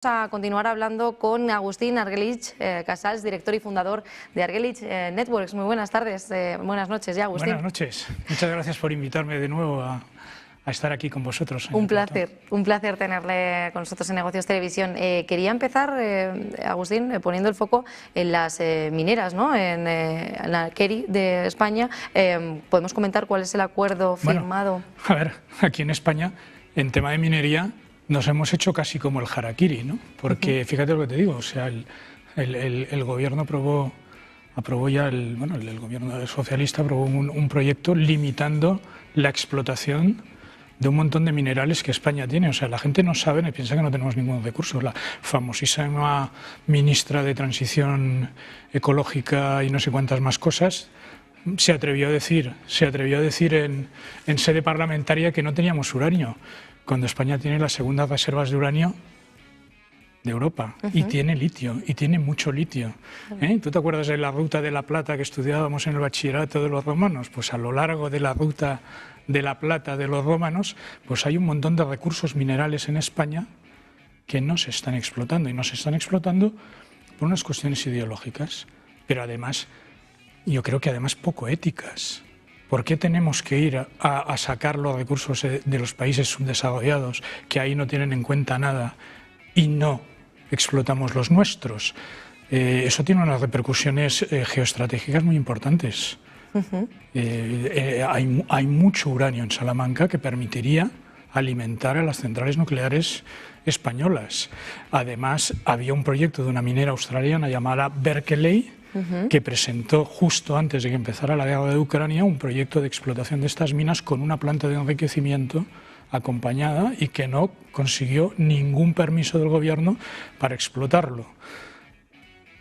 A continuar hablando con Agustín Argelich Casals, director y fundador de Argelich Networks. Muy buenas tardes, buenas noches ya, Agustín. Buenas noches, muchas gracias por invitarme de nuevo a estar aquí con vosotros. Un placer tenerle con nosotros en Negocios Televisión. Quería empezar, Agustín, poniendo el foco en las mineras, ¿no? En la Keri de España. ¿Podemos comentar cuál es el acuerdo firmado? Bueno, a ver, aquí en España, en tema de minería, nos hemos hecho casi como el harakiri, ¿no? Porque fíjate lo que te digo, o sea, el gobierno aprobó ya, el gobierno socialista aprobó un proyecto limitando la explotación de un montón de minerales que España tiene. O sea, la gente no sabe ni piensa que no tenemos ningún recurso. La famosísima ministra de Transición Ecológica y no sé cuántas más cosas se atrevió a decir en sede parlamentaria que no teníamos uranio, cuando España tiene las segundas reservas de uranio de Europa y tiene litio, y tiene mucho litio. ¿Tú te acuerdas de la ruta de la plata que estudiábamos en el bachillerato de los romanos? Pues a lo largo de la ruta de la plata de los romanos, pues hay un montón de recursos minerales en España que no se están explotando, y no se están explotando por unas cuestiones ideológicas, pero además, yo creo que además poco éticas. ¿Por qué tenemos que ir a sacar los recursos de los países subdesarrollados, que ahí no tienen en cuenta nada, y no explotamos los nuestros? Eso tiene unas repercusiones geoestratégicas muy importantes. Hay mucho uranio en Salamanca que permitiría alimentar a las centrales nucleares españolas. Además, había un proyecto de una minera australiana llamada Berkeley, que presentó justo antes de que empezara la guerra de Ucrania un proyecto de explotación de estas minas con una planta de enriquecimiento acompañada, y que no consiguió ningún permiso del gobierno para explotarlo.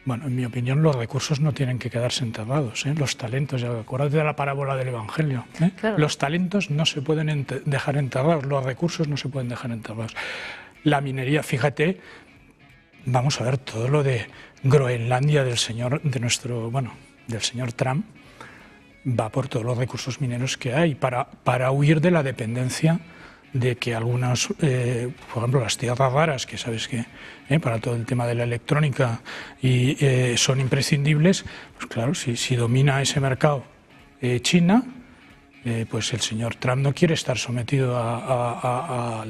Bueno, en mi opinión, los recursos no tienen que quedarse enterrados, los talentos, acuérdate de la parábola del Evangelio, Claro. Los talentos no se pueden dejar enterrados, los recursos no se pueden dejar enterrados. La minería, fíjate, vamos a ver todo lo de Groenlandia del señor Trump, va por todos los recursos mineros que hay para huir de la dependencia de que algunas, por ejemplo, las tierras raras, que sabes que para todo el tema de la electrónica son imprescindibles, pues claro, si domina ese mercado China, pues el señor Trump no quiere estar sometido a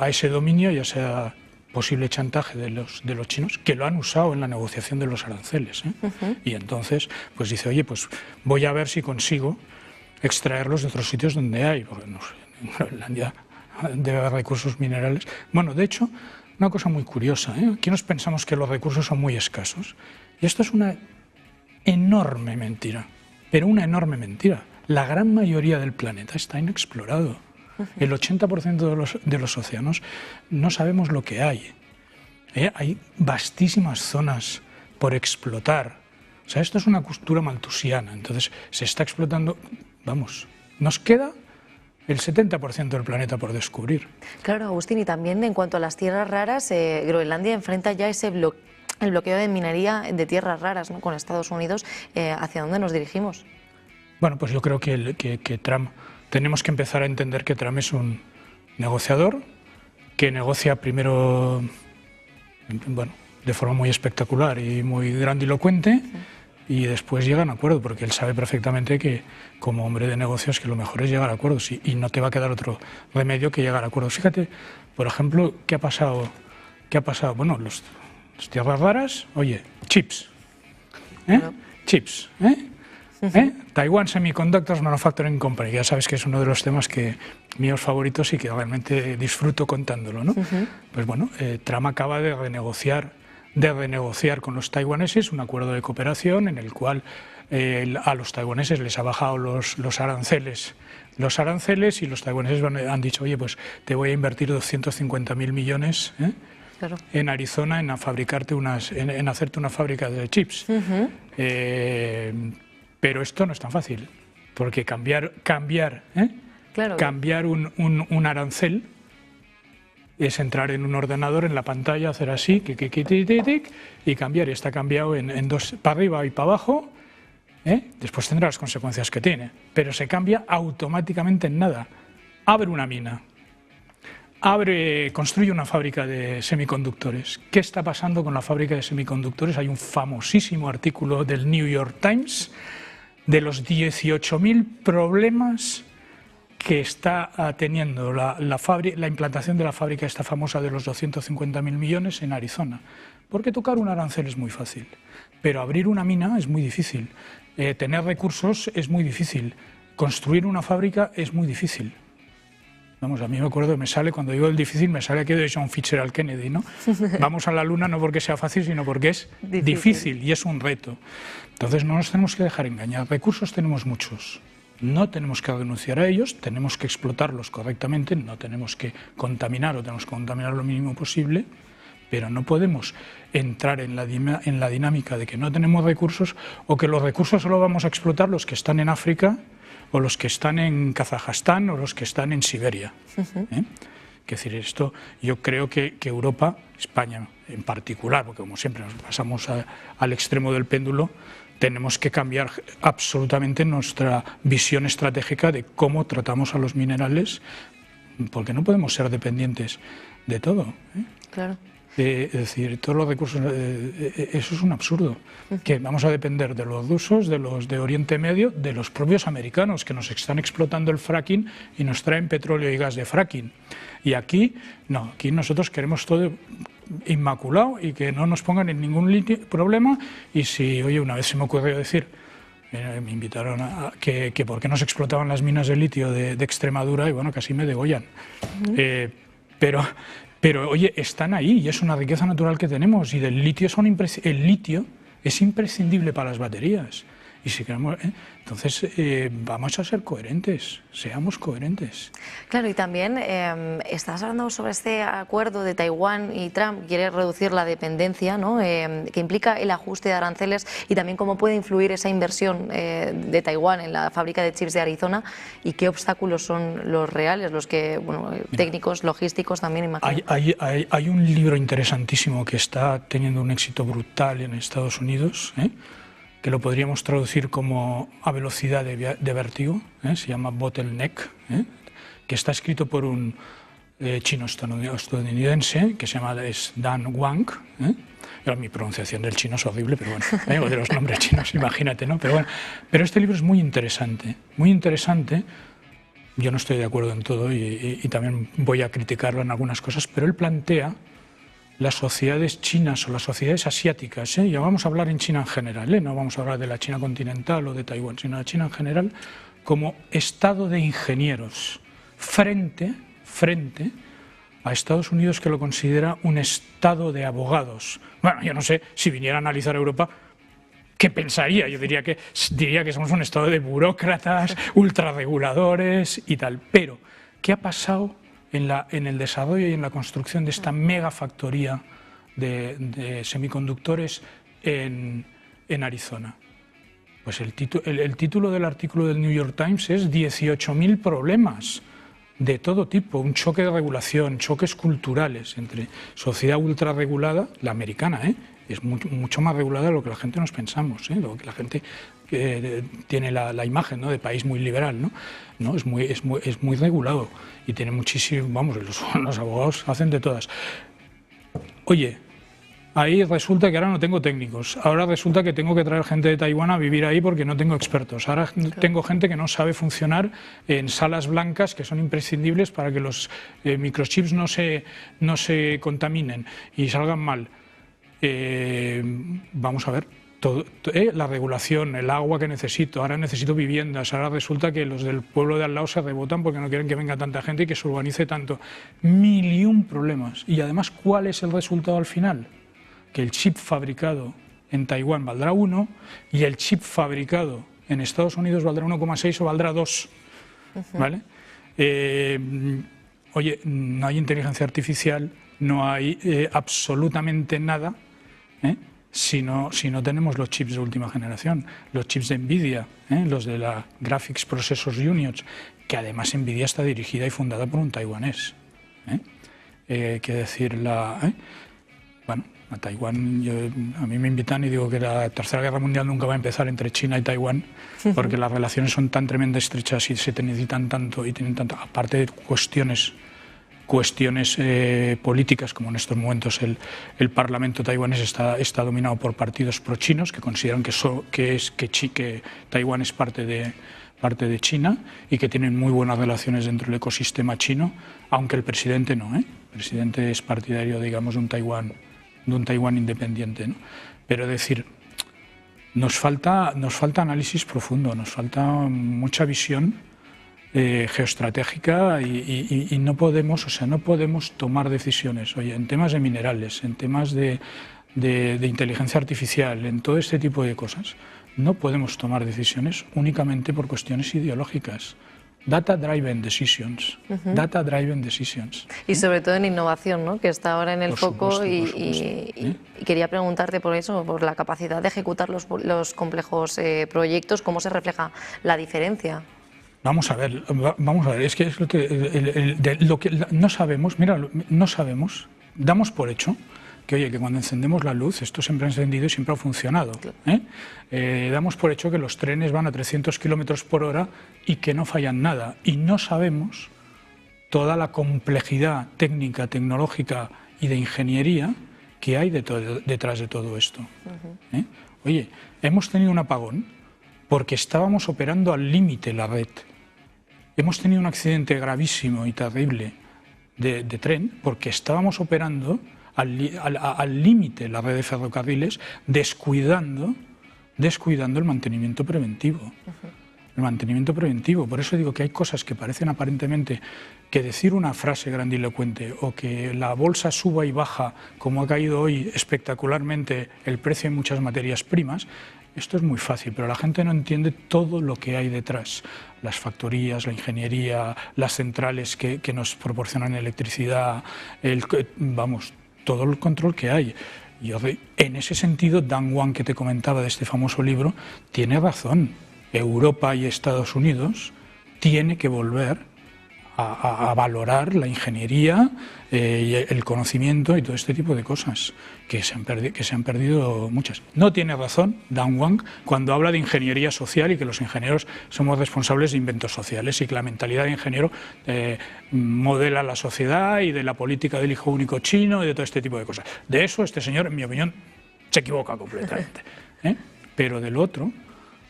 ese dominio, ya sea posible chantaje de los chinos, que lo han usado en la negociación de los aranceles. Y entonces pues dice, oye, pues voy a ver si consigo extraerlos de otros sitios donde hay, porque no sé, en Groenlandia debe haber recursos minerales. Bueno, de hecho, una cosa muy curiosa, aquí nos pensamos que los recursos son muy escasos, y esto es una enorme mentira, pero una enorme mentira. La gran mayoría del planeta está inexplorado. El 80% de los océanos no sabemos lo que hay. Hay vastísimas zonas por explotar. O sea, esto es una cultura maltusiana. Entonces, se está explotando. Vamos, nos queda el 70% del planeta por descubrir. Claro, Agustín, y también en cuanto a las tierras raras, Groenlandia enfrenta ya el bloqueo de minería de tierras raras, ¿no?, con Estados Unidos. ¿Hacia dónde nos dirigimos? Bueno, pues yo creo que Trump... Tenemos que empezar a entender que Trump es un negociador, que negocia primero, bueno, de forma muy espectacular y muy grandilocuente, y después llega a un acuerdo, porque él sabe perfectamente que, como hombre de negocios, que lo mejor es llegar a acuerdos, y no te va a quedar otro remedio que llegar a acuerdos. Fíjate, por ejemplo, ¿qué ha pasado? Bueno, las tierras raras, oye, chips, chips, Taiwan Semiconductors Manufacturing Company, ya sabes que es uno de los temas míos favoritos y que realmente disfruto contándolo, ¿no? Pues bueno, Trump acaba de renegociar con los taiwaneses un acuerdo de cooperación en el cual a los taiwaneses les ha bajado los aranceles, y los taiwaneses han dicho, oye, pues te voy a invertir 250.000 millones Claro. en Arizona en hacerte una fábrica de chips. Pero esto no es tan fácil, porque cambiar un arancel es entrar en un ordenador, en la pantalla, hacer así, y cambiar. Y está cambiado en dos, para arriba y para abajo. Después tendrá las consecuencias que tiene, pero se cambia automáticamente en nada. Abre una mina, construye una fábrica de semiconductores. ¿Qué está pasando con la fábrica de semiconductores? Hay un famosísimo artículo del New York Times de los 18.000 problemas que está teniendo la implantación de la fábrica esta famosa de los 250.000 millones en Arizona. Porque tocar un arancel es muy fácil, pero abrir una mina es muy difícil, tener recursos es muy difícil, construir una fábrica es muy difícil. Vamos, a mí me acuerdo, cuando digo el difícil, me sale aquello de John Fitzgerald Kennedy, ¿no? Vamos a la luna no porque sea fácil, sino porque es difícil y es un reto. Entonces no nos tenemos que dejar engañar, recursos tenemos muchos. No tenemos que renunciar a ellos, tenemos que explotarlos correctamente, no tenemos que contaminar o tenemos que contaminar lo mínimo posible, pero no podemos entrar en la dinámica de que no tenemos recursos o que los recursos solo vamos a explotar los que están en África o los que están en Kazajstán o los que están en Siberia. Es decir, esto yo creo que Europa, España en particular, porque como siempre nos pasamos al extremo del péndulo, tenemos que cambiar absolutamente nuestra visión estratégica de cómo tratamos a los minerales, porque no podemos ser dependientes de todo. Claro. Es decir, todos los recursos, eso es un absurdo, que vamos a depender de los rusos, de los de Oriente Medio, de los propios americanos que nos están explotando el fracking y nos traen petróleo y gas de fracking. Y aquí, no, aquí nosotros queremos todo inmaculado y que no nos pongan en ningún problema. Y si, oye, una vez se me ocurrió decir, me invitaron a que por qué no se explotaban las minas de litio de Extremadura y bueno, casi me degollan. Pero oye, están ahí y es una riqueza natural que tenemos y el litio es imprescindible para las baterías. Y si queremos, entonces vamos a ser coherentes, seamos coherentes. Claro, y también estás hablando sobre este acuerdo de Taiwán y Trump, quiere reducir la dependencia, ¿no? Que implica el ajuste de aranceles y también cómo puede influir esa inversión de Taiwán en la fábrica de chips de Arizona y qué obstáculos son los reales, los que, bueno, técnicos, logísticos también, imagino. Hay un libro interesantísimo que está teniendo un éxito brutal en Estados Unidos, que lo podríamos traducir como a velocidad de vértigo, se llama Bottleneck, que está escrito por un chino estadounidense que se llama Dan Wang. Mi pronunciación del chino es horrible, pero bueno, de los nombres chinos, imagínate, ¿no? Pero bueno, pero este libro es muy interesante, muy interesante. Yo no estoy de acuerdo en todo y también voy a criticarlo en algunas cosas, pero él plantea las sociedades chinas o las sociedades asiáticas, ya vamos a hablar en China en general, no vamos a hablar de la China continental o de Taiwán, sino de China en general, como estado de ingenieros frente a Estados Unidos, que lo considera un estado de abogados. Bueno, yo no sé, si viniera a analizar Europa, ¿qué pensaría? Yo diría que somos un estado de burócratas, ultrarreguladores y tal. Pero, ¿qué ha pasado en el desarrollo y en la construcción de esta megafactoría de semiconductores en Arizona? Pues el título del artículo del New York Times es 18.000 problemas de todo tipo, un choque de regulación, choques culturales entre sociedad ultrarregulada, la americana, es mucho más regulada de lo que la gente nos pensamos, lo que la gente tiene la imagen, ¿no?, de país muy liberal, ¿no? Es muy regulado y tiene muchísimo, vamos, los abogados hacen de todas. Oye, ahí resulta que ahora no tengo técnicos, ahora resulta que tengo que traer gente de Taiwán a vivir ahí porque no tengo expertos, ahora tengo gente que no sabe funcionar en salas blancas que son imprescindibles para que los microchips no se contaminen y salgan mal. Vamos a ver, la regulación, el agua que necesito, ahora necesito viviendas, ahora resulta que los del pueblo de al lado se rebotan porque no quieren que venga tanta gente y que se urbanice tanto. 1001 problemas. Y además, ¿cuál es el resultado al final? Que el chip fabricado en Taiwán valdrá 1 y el chip fabricado en Estados Unidos valdrá 1,6 o valdrá 2. ¿Vale? Oye, no hay inteligencia artificial, no hay absolutamente nada, si no tenemos los chips de última generación, los chips de NVIDIA, los de la Graphics Processors Units, que además NVIDIA está dirigida y fundada por un taiwanés. Que decir, bueno, a Taiwán, a mí me invitan y digo que la Tercera Guerra Mundial nunca va a empezar entre China y Taiwán, porque las relaciones son tan tremendamente estrechas y se necesitan tanto y tienen tanto, aparte de cuestiones cuestiones políticas, como en estos momentos el Parlamento taiwanés está dominado por partidos pro-chinos que consideran que Taiwán es parte de China y que tienen muy buenas relaciones dentro del ecosistema chino, aunque el presidente no, El presidente es partidario, digamos, de un Taiwán independiente, ¿no? Pero decir, nos falta análisis profundo, nos falta mucha visión geoestratégica y no podemos tomar decisiones, oye, en temas de minerales, en temas de inteligencia artificial, en todo este tipo de cosas. No podemos tomar decisiones únicamente por cuestiones ideológicas. Data-driven decisions. Data-driven decisions. Y sobre todo en innovación, ¿no? Que está ahora en el foco y quería preguntarte por eso, por la capacidad de ejecutar los complejos proyectos, ¿cómo se refleja la diferencia? Vamos a ver, es que es lo que no sabemos, mira, no sabemos, damos por hecho que, oye, que cuando encendemos la luz, esto siempre ha encendido y siempre ha funcionado. Damos por hecho que los trenes van a 300 kilómetros por hora y que no fallan nada. Y no sabemos toda la complejidad técnica, tecnológica y de ingeniería que hay detrás de todo esto. Oye, hemos tenido un apagón porque estábamos operando al límite la red. Hemos tenido un accidente gravísimo y terrible de tren porque estábamos operando al límite la red de ferrocarriles, descuidando el mantenimiento preventivo. El mantenimiento preventivo. Por eso digo que hay cosas que parecen aparentemente que decir una frase grandilocuente o que la bolsa suba y baja, como ha caído hoy espectacularmente el precio de muchas materias primas, esto es muy fácil, pero la gente no entiende todo lo que hay detrás. Las factorías, la ingeniería, las centrales que nos proporcionan electricidad, todo el control que hay. En ese sentido, Dan Wang, que te comentaba de este famoso libro, tiene razón. Europa y Estados Unidos tiene que volver a valorar la ingeniería, y el conocimiento y todo este tipo de cosas que se han perdido muchas. No tiene razón Dan Wang cuando habla de ingeniería social y que los ingenieros somos responsables de inventos sociales y que la mentalidad de ingeniero modela la sociedad y de la política del hijo único chino y de todo este tipo de cosas. De eso este señor, en mi opinión, se equivoca completamente. Pero del otro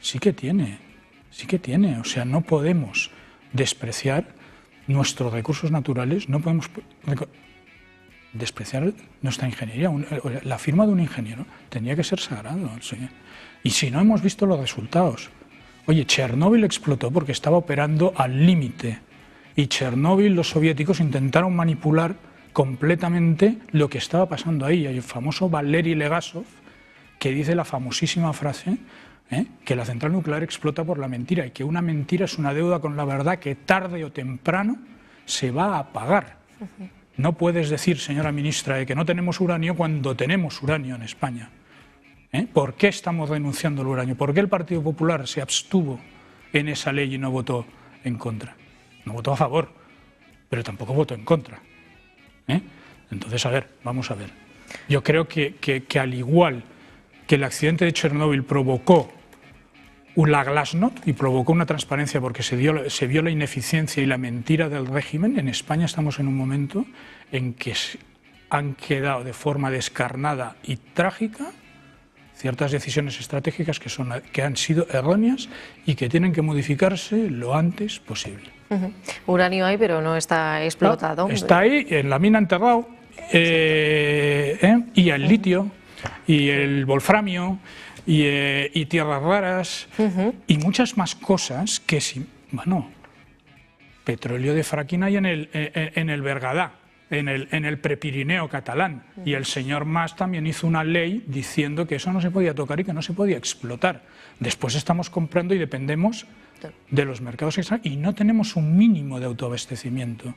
sí que tiene. O sea, no podemos despreciar nuestros recursos naturales, no podemos despreciar nuestra ingeniería. La firma de un ingeniero tendría que ser sagrado. ¿Sí? Y si no hemos visto los resultados. Oye, Chernóbil explotó porque estaba operando al límite. Y Chernóbil, los soviéticos intentaron manipular completamente lo que estaba pasando ahí. Hay el famoso Valery Legasov, que dice la famosísima frase, que la central nuclear explota por la mentira y que una mentira es una deuda con la verdad que tarde o temprano se va a pagar. No puedes decir, señora ministra, que no tenemos uranio cuando tenemos uranio en España. ¿Por qué estamos renunciando al uranio? ¿Por qué el Partido Popular se abstuvo en esa ley y no votó en contra? No votó a favor, pero tampoco votó en contra. Entonces, vamos a ver. Yo creo que al igual que el accidente de Chernóbil provocó la glasnost y provocó una transparencia porque se vio la ineficiencia y la mentira del régimen, en España estamos en un momento en que han quedado de forma descarnada y trágica ciertas decisiones estratégicas que han sido erróneas y que tienen que modificarse lo antes posible. Uranio hay, pero no está explotado. No, está ahí, en la mina enterrado, y el litio, y el wolframio, y tierras raras, y muchas más cosas que petróleo de fracking hay en el Bergadá, en el Prepirineo catalán, y el señor Mas también hizo una ley diciendo que eso no se podía tocar y que no se podía explotar. Después estamos comprando y dependemos de los mercados extranjeros y no tenemos un mínimo de autoabastecimiento.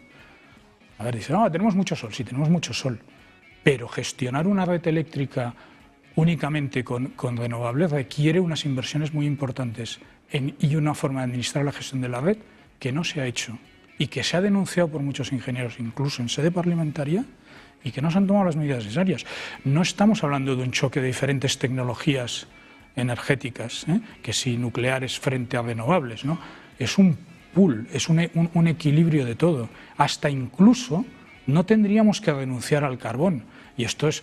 A ver, dice, no, tenemos mucho sol, sí, tenemos mucho sol, pero gestionar una red eléctrica únicamente con renovables requiere unas inversiones muy importantes y una forma de administrar la gestión de la red que no se ha hecho y que se ha denunciado por muchos ingenieros, incluso en sede parlamentaria, y que no se han tomado las medidas necesarias. No estamos hablando de un choque de diferentes tecnologías energéticas, que si nucleares frente a renovables, ¿no? Es un pool, es un equilibrio de todo. Hasta incluso No tendríamos que renunciar al carbón. Y esto es,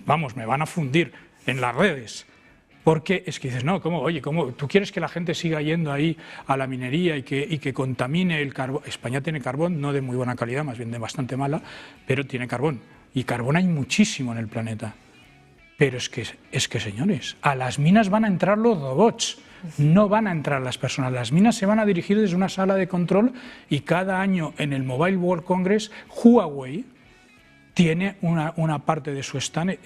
vamos, me van a fundir en las redes. Porque es que dices, no, ¿cómo? Oye, ¿cómo? ¿Tú quieres que la gente siga yendo ahí a la minería y que contamine el carbón? España tiene carbón, no de muy buena calidad, más bien de bastante mala, pero tiene carbón. Y carbón hay muchísimo en el planeta. Pero es que, señores, a las minas van a entrar los robots, no van a entrar las personas. Las minas se van a dirigir desde una sala de control y cada año en el Mobile World Congress, Huawei tiene una parte de su stand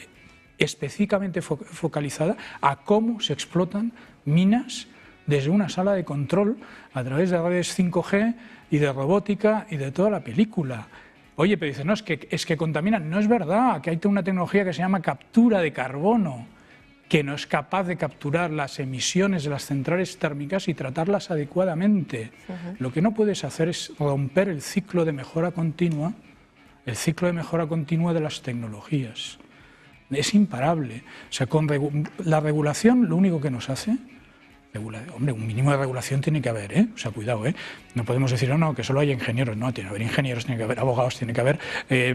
específicamente focalizada a cómo se explotan minas desde una sala de control a través de redes 5G y de robótica y de toda la película. Oye, pero dices, no, es que contaminan. No es verdad, que hay una tecnología que se llama captura de carbono, que no es capaz de capturar las emisiones de las centrales térmicas y tratarlas adecuadamente. Lo que no puedes hacer es romper el ciclo de mejora continua, de las tecnologías. Es imparable. O sea, con la regulación lo único que nos hace... Hombre, un mínimo de regulación tiene que haber, ¿eh? O sea, cuidado, ¿eh? No podemos decir, no, que solo hay ingenieros. No, tiene que haber ingenieros, tiene que haber abogados, tiene que haber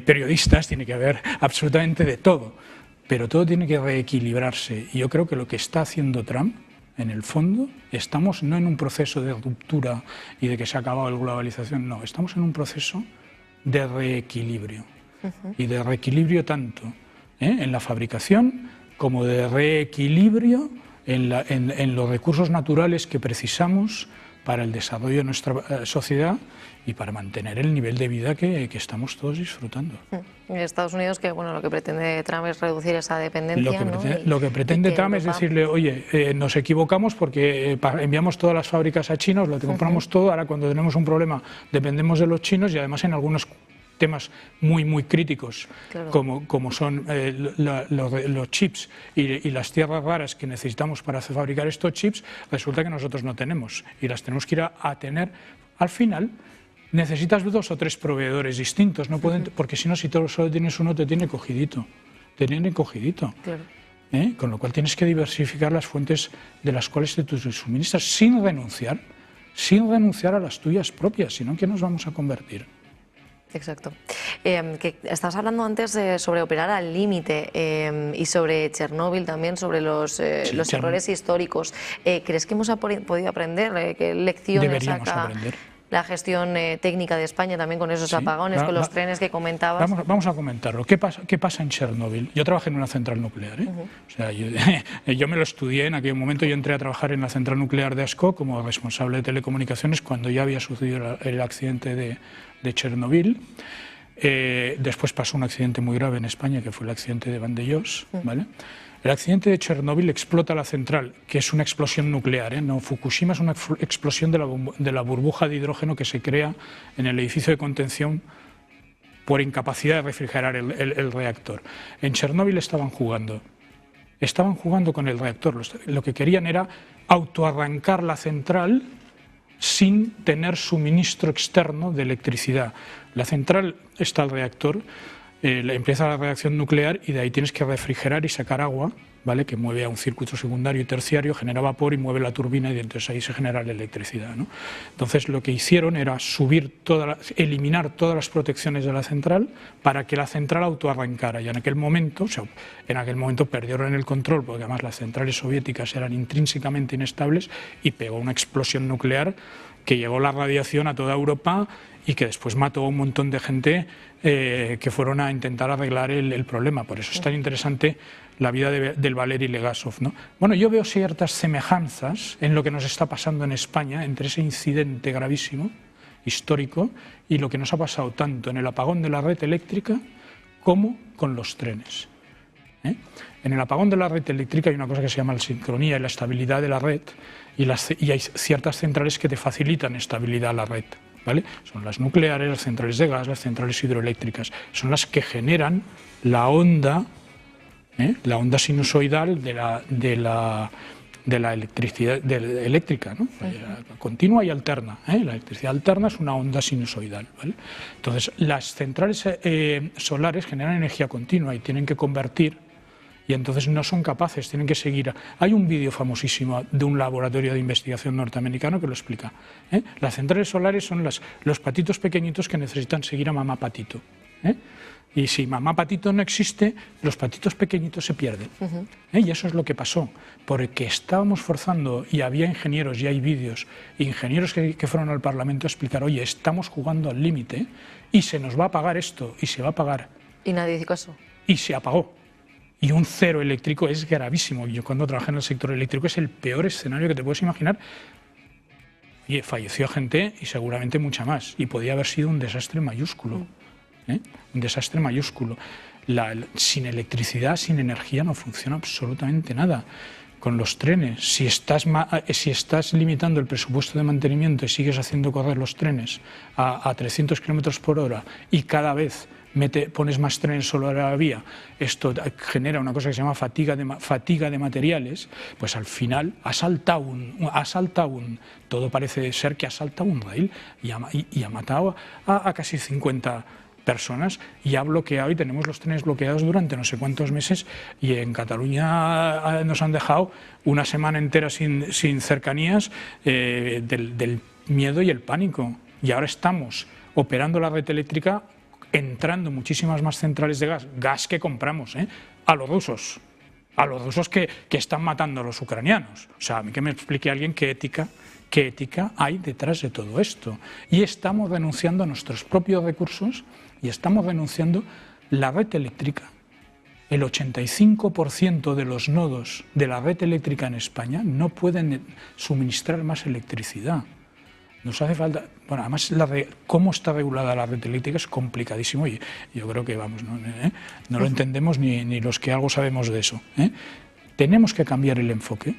periodistas, tiene que haber absolutamente de todo. Pero todo tiene que reequilibrarse. Y yo creo que lo que está haciendo Trump, en el fondo, estamos no en un proceso de ruptura y de que se ha acabado la globalización, no, estamos en un proceso de reequilibrio. Y de reequilibrio tanto en la fabricación como de reequilibrio en los recursos naturales que precisamos para el desarrollo de nuestra sociedad y para mantener el nivel de vida que estamos todos disfrutando. En Estados Unidos, que bueno, lo que pretende Trump es reducir esa dependencia. Lo que pretende Trump es decirle, oye, nos equivocamos porque enviamos todas las fábricas a China, lo compramos todo, ahora cuando tenemos un problema dependemos de los chinos y además en algunos temas muy críticos, claro, como son los chips y las tierras raras que necesitamos para fabricar estos chips, resulta que nosotros no tenemos y las tenemos que ir a tener. Al final necesitas 2 o 3 proveedores distintos, no pueden, porque si no, si solo tienes uno, te tiene cogidito. Claro. Con lo cual tienes que diversificar las fuentes de las cuales te suministras sin renunciar a las tuyas propias, sino ¿en qué nos vamos a convertir? Exacto. Que estabas hablando antes sobre operar al límite y sobre Chernóbil también, sobre los errores históricos. ¿Crees que hemos podido aprender? ¿Qué lecciones saca la gestión técnica de España también con esos apagones, con los trenes que comentabas? Vamos a comentarlo. ¿Qué pasa en Chernóbil? Yo trabajé en una central nuclear. O sea, yo me lo estudié en aquel momento. Yo entré a trabajar en la central nuclear de Ascó como responsable de telecomunicaciones cuando ya había sucedido el accidente de Chernóbil. Después pasó un accidente muy grave en España, que fue el accidente de Vandellós, ¿vale? El accidente de Chernóbil explota la central, que es una explosión nuclear, no, Fukushima es una explosión de la burbuja de hidrógeno que se crea en el edificio de contención por incapacidad de refrigerar el reactor. En Chernóbil estaban jugando con el reactor, lo que querían era autoarrancar la central sin tener suministro externo de electricidad. La central está el reactor, empieza la reacción nuclear y de ahí tienes que refrigerar y sacar agua, ¿vale? Que mueve a un circuito secundario y terciario, genera vapor y mueve la turbina y entonces ahí se genera la electricidad, ¿no? Entonces lo que hicieron era eliminar todas las protecciones de la central para que la central autoarrancara y en aquel momento perdieron el control porque además las centrales soviéticas eran intrínsecamente inestables y pegó una explosión nuclear que llevó la radiación a toda Europa y que después mató a un montón de gente que fueron a intentar arreglar el problema. Por eso es tan interesante la vida del Valery Legasov, ¿no? Bueno, yo veo ciertas semejanzas en lo que nos está pasando en España entre ese incidente gravísimo, histórico, y lo que nos ha pasado tanto en el apagón de la red eléctrica como con los trenes. En el apagón de la red eléctrica hay una cosa que se llama la sincronía y la estabilidad de la red y hay ciertas centrales que te facilitan estabilidad a la red, ¿vale? Son las nucleares, las centrales de gas, las centrales hidroeléctricas, son las que generan la onda sinusoidal de la electricidad eléctrica, ¿no? Continua y alterna. La electricidad alterna es una onda sinusoidal, ¿vale? Entonces, las centrales solares generan energía continua y tienen que convertir, y entonces no son capaces, tienen que seguir. Hay un vídeo famosísimo de un laboratorio de investigación norteamericano que lo explica. Las centrales solares son los patitos pequeñitos que necesitan seguir a mamá patito. Y si mamá patito no existe, los patitos pequeñitos se pierden. Y eso es lo que pasó, porque estábamos forzando, y había ingenieros, y hay vídeos, ingenieros que fueron al Parlamento a explicar, oye, estamos jugando al límite y se nos va a pagar esto, y se va a pagar. ¿Y nadie dijo eso? Y se apagó. Y un cero eléctrico es gravísimo. Yo cuando trabajé en el sector eléctrico es el peor escenario que te puedes imaginar. Y falleció gente y seguramente mucha más. Y podía haber sido un desastre mayúsculo. Un desastre mayúsculo. Sin electricidad, sin energía no funciona absolutamente nada. Con los trenes, si estás limitando el presupuesto de mantenimiento y sigues haciendo correr los trenes a 300 kilómetros por hora y cada vez pones más trenes solo a la vía, esto genera una cosa que se llama fatiga de materiales, pues al final todo parece ser que ha saltado un rail y ha matado a casi 50 personas y ha bloqueado, y tenemos los trenes bloqueados durante no sé cuántos meses, y en Cataluña nos han dejado una semana entera sin cercanías del miedo y el pánico. Y ahora estamos operando la red eléctrica, entrando muchísimas más centrales de gas que compramos, a los rusos que están matando a los ucranianos. O sea, a mí que me explique alguien qué ética hay detrás de todo esto. Y estamos denunciando nuestros propios recursos y estamos denunciando la red eléctrica. El 85% de los nodos de la red eléctrica en España no pueden suministrar más electricidad. Nos hace falta, bueno, además cómo está regulada la red eléctrica es complicadísimo, y yo creo que no lo entendemos ni los que algo sabemos de eso. Tenemos que cambiar el enfoque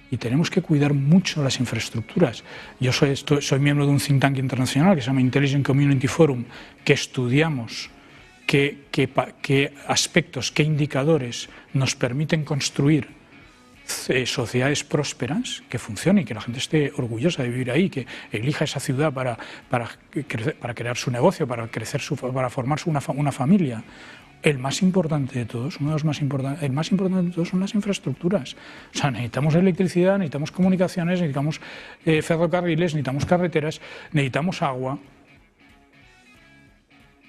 y tenemos que cuidar mucho las infraestructuras. Yo soy miembro de un think tank internacional que se llama Intelligent Community Forum, que estudiamos qué aspectos, qué indicadores nos permiten construir sociedades prósperas que funcionen y que la gente esté orgullosa de vivir ahí, que elija esa ciudad para crear su negocio, para formarse una familia. El más importante de todos, el más importante de todos son las infraestructuras. O sea, necesitamos electricidad, necesitamos comunicaciones, necesitamos ferrocarriles, necesitamos carreteras, necesitamos agua.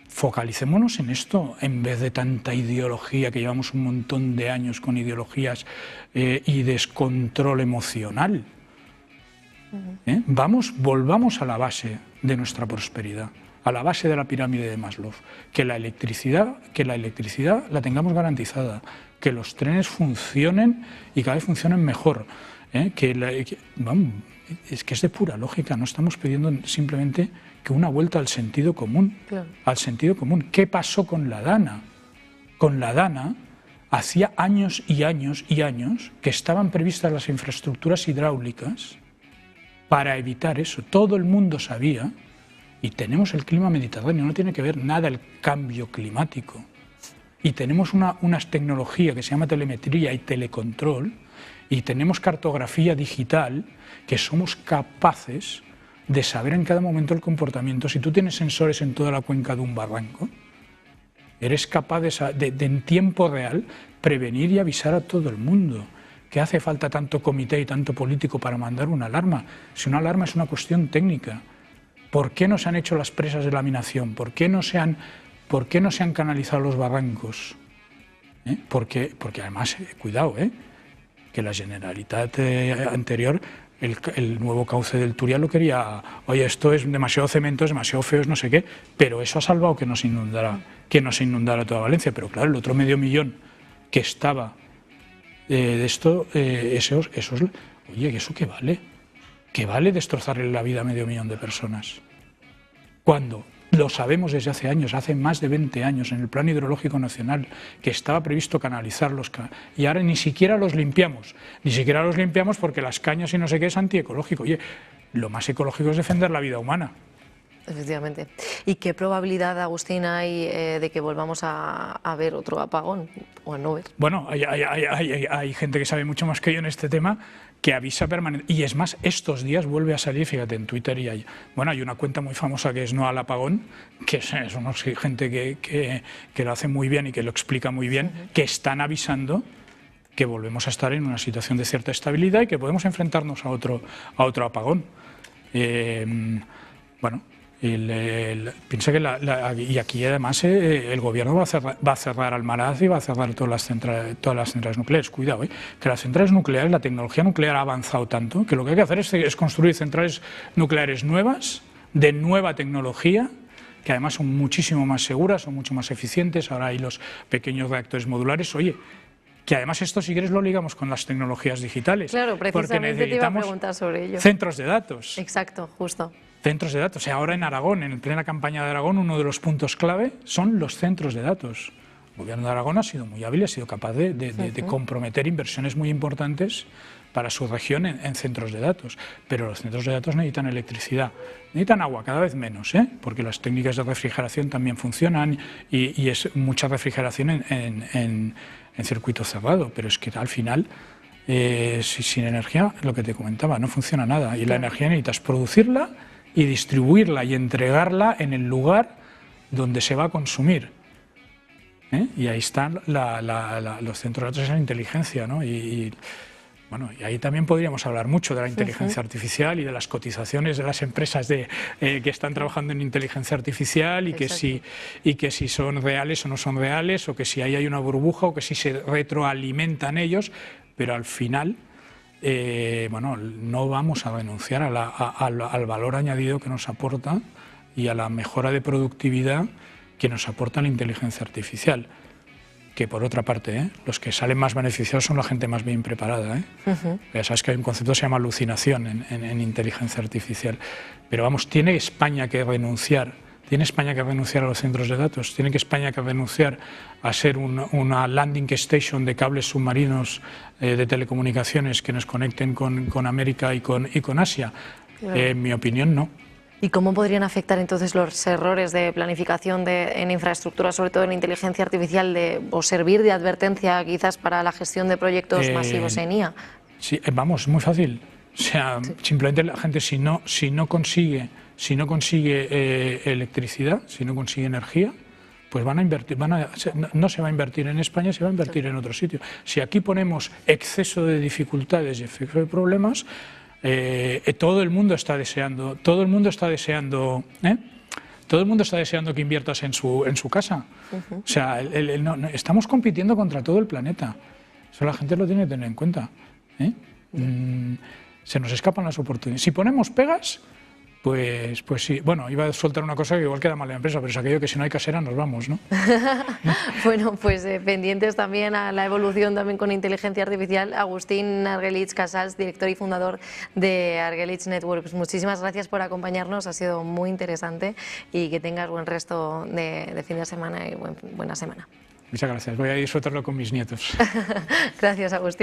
Focalicémonos en esto en vez de tanta ideología, que llevamos un montón de años con ideologías y descontrol emocional. Volvamos a la base de nuestra prosperidad, a la base de la pirámide de Maslow, que la electricidad la tengamos garantizada, que los trenes funcionen y cada vez funcionen mejor. Es que es de pura lógica, no estamos pidiendo simplemente que una vuelta al sentido común. Claro. Al sentido común. ¿Qué pasó con la Dana? Con la Dana hacía años y años y años que estaban previstas las infraestructuras hidráulicas para evitar eso. Todo el mundo sabía, y tenemos el clima mediterráneo, no tiene que ver nada el cambio climático. Y tenemos una tecnología que se llama telemetría y telecontrol, y tenemos cartografía digital, que somos capaces de saber en cada momento el comportamiento. Si tú tienes sensores en toda la cuenca de un barranco, eres capaz de en tiempo real prevenir y avisar a todo el mundo. ¿Qué hace falta tanto comité y tanto político para mandar una alarma? Si una alarma es una cuestión técnica. ¿Por qué no se han hecho las presas de laminación? ¿Por qué no se han canalizado los barrancos? Porque además, cuidado, que la Generalitat anterior, el nuevo cauce del Turia lo quería, oye, esto es demasiado cemento, es demasiado feo, es no sé qué, pero eso ha salvado que no se inundara toda Valencia. Pero claro, el otro 500.000 que estaba de esto, oye, ¿eso qué vale? ¿Qué vale destrozarle la vida a 500.000 de personas? Cuando lo sabemos desde hace años, hace más de 20 años, en el Plan Hidrológico Nacional, que estaba previsto canalizarlos, y ahora ni siquiera los limpiamos porque las cañas y no sé qué es antiecológico. Oye, lo más ecológico es defender la vida humana. Efectivamente. ¿Y qué probabilidad, Agustín, hay de que volvamos a ver otro apagón o a no ver? Bueno, hay gente que sabe mucho más que yo en este tema, que avisa permanentemente. Y es más, estos días vuelve a salir, fíjate, en Twitter, y hay una cuenta muy famosa que es No al Apagón, que es gente que lo hace muy bien y que lo explica muy bien, que están avisando que volvemos a estar en una situación de cierta estabilidad y que podemos enfrentarnos a otro apagón. Piensa que y aquí además el gobierno va a cerrar Almaraz y va a cerrar todas las centrales nucleares. Cuidado, que las centrales nucleares, la tecnología nuclear ha avanzado tanto que lo que hay que hacer es construir centrales nucleares nuevas, de nueva tecnología, que además son muchísimo más seguras, son mucho más eficientes. Ahora hay los pequeños reactores modulares. Oye, que además esto, si quieres, lo ligamos con las tecnologías digitales. Claro, precisamente te iba a preguntar sobre ello. Centros de datos. Exacto, justo. Centros de datos. Ahora en Aragón, en plena campaña de Aragón, uno de los puntos clave son los centros de datos. El gobierno de Aragón ha sido muy hábil, ha sido capaz de comprometer inversiones muy importantes para su región en centros de datos. Pero los centros de datos necesitan electricidad, necesitan agua, cada vez menos, porque las técnicas de refrigeración también funcionan y es mucha refrigeración en circuito cerrado, pero es que al final, sin energía, lo que te comentaba, no funciona nada. Y la energía necesitas producirla y distribuirla y entregarla en el lugar donde se va a consumir. Y ahí están los centros de datos de la inteligencia, ¿no? Bueno, y ahí también podríamos hablar mucho de la inteligencia artificial y de las cotizaciones de las empresas que están trabajando en inteligencia artificial y que si son reales o no son reales, o que si ahí hay una burbuja o que si se retroalimentan ellos, pero al final bueno, no vamos a renunciar al valor añadido que nos aporta y a la mejora de productividad que nos aporta la inteligencia artificial. Que por otra parte, los que salen más beneficiados son la gente más bien preparada. Ya sabes que hay un concepto que se llama alucinación en inteligencia artificial. Pero vamos, tiene España que renunciar a los centros de datos, tiene que España que renunciar a ser una landing station de cables submarinos de telecomunicaciones que nos conecten con América y con Asia. En mi opinión, no. ¿Y cómo podrían afectar entonces los errores de planificación en infraestructura, sobre todo en inteligencia artificial, o servir de advertencia quizás para la gestión de proyectos masivos en IA? Sí, vamos, es muy fácil. O sea, simplemente la gente si no consigue electricidad, si no consigue energía, pues no se va a invertir en España, se va a invertir en otro sitio. Si aquí ponemos exceso de dificultades y exceso de problemas, todo el mundo está deseando que inviertas en su casa. O sea, estamos compitiendo contra todo el planeta. Eso la gente lo tiene que tener en cuenta. Se nos escapan las oportunidades. Si ponemos pegas, pues sí. Bueno, iba a soltar una cosa que igual queda mal en la empresa, pero es aquello que si no hay casera nos vamos, ¿no? Bueno, pues pendientes también a la evolución también con inteligencia artificial. Agustín Arguelich Casals, director y fundador de Arguelich Networks. Muchísimas gracias por acompañarnos, ha sido muy interesante y que tengas buen resto de fin de semana y buena semana. Muchas gracias, voy a disfrutarlo con mis nietos. Gracias, Agustín.